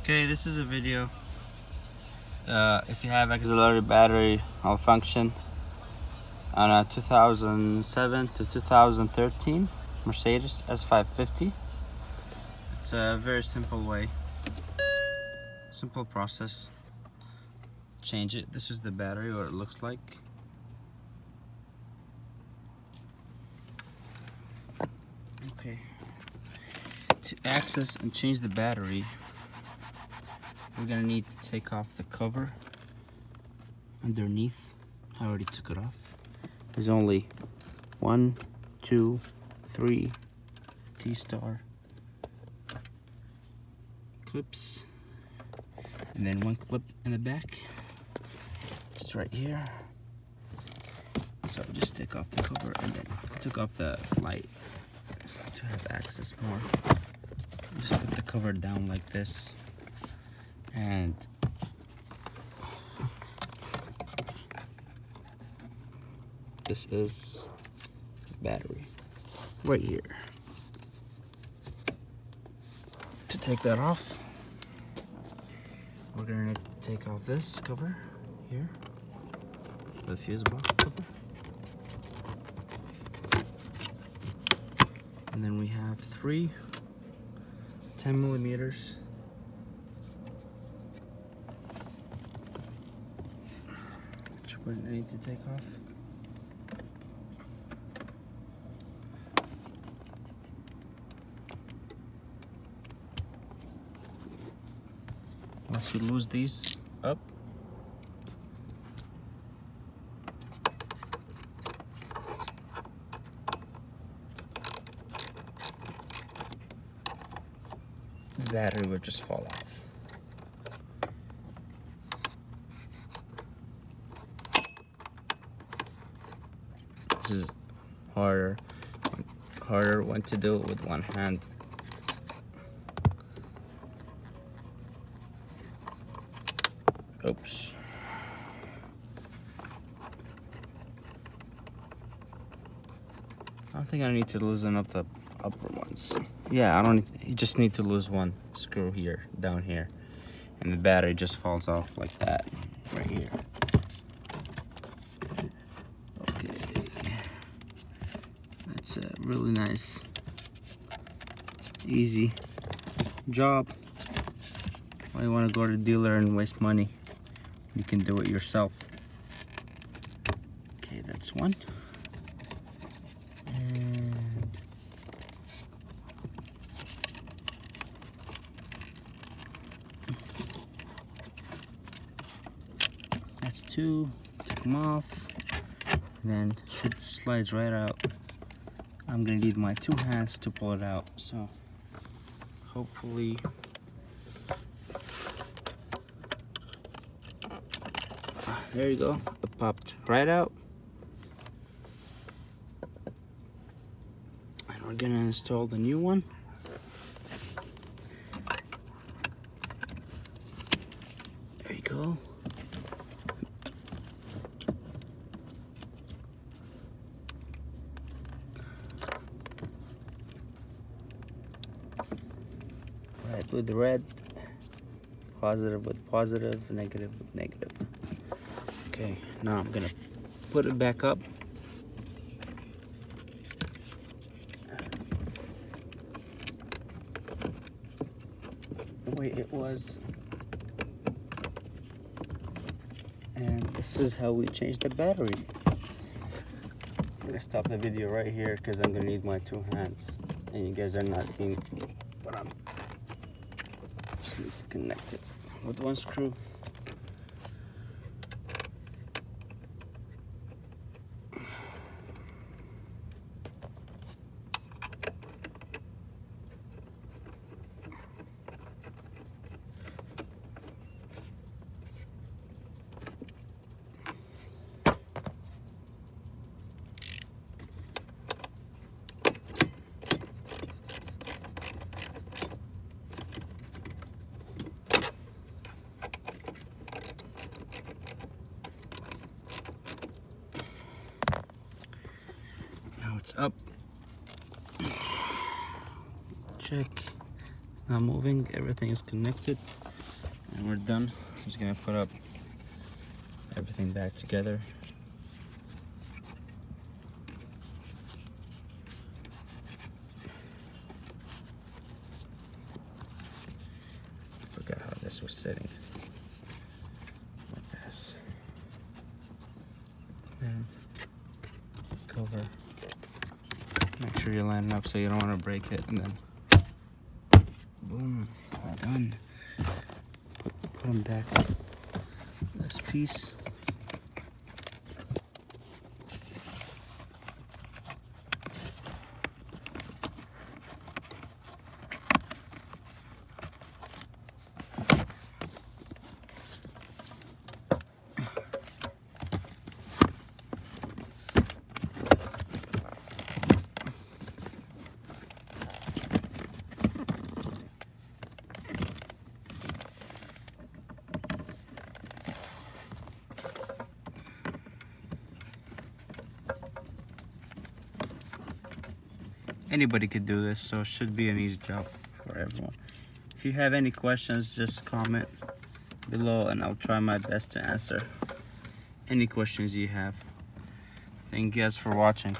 Okay, this is a video. If you have auxiliary battery malfunction on a 2007 to 2013 Mercedes S550, it's a very simple way, simple process. Change it. This is the battery, what it looks like. Okay. To access and change the battery, we're gonna need to take off the cover underneath. I already took it off. There's only 1, 2, 3 T-star clips, and then one clip in the back, just right here. So just take off the cover, and then I took off the light to have access more. Just put the cover down like this, and this is the battery right here. To take that off, we're gonna take off this cover here, the fuse box cover, and then we have 3 10 millimeters which we're gonna need to take off. Once you lose these up, the battery will just fall off. This is harder when to do it with one hand. Oops. I don't think I need to loosen up the upper ones. Yeah, I don't need to, you just need to lose one screw here, down here, and the battery just falls off like that, right here. Okay. That's a really nice, easy job. Why you want to go to the dealer and waste money? You can do it yourself. Okay, that's one. And that's 2. Take them off. And then it slides right out. I'm gonna need my 2 hands to pull it out. So hopefully there you go. It popped right out. And we're gonna install the new one. There you go. Right with the red, positive with positive, negative with negative. Okay, now I'm gonna put it back up. The way it was. And this is how we change the battery. I'm gonna stop the video right here because I'm gonna need my 2 hands. And you guys are not seeing what I'm just need to connect it with 1 screw. It's up. Check. It's not moving. Everything is connected. And we're done. Just gonna put up everything back together. Forgot how this was sitting. Like this. And cover. Make sure you're lining up so you don't want to break it, and then boom, we're done. Put them back. This piece. Anybody could do this, so it should be an easy job for everyone. If you have any questions, just comment below and I'll try my best to answer any questions you have. Thank you guys for watching.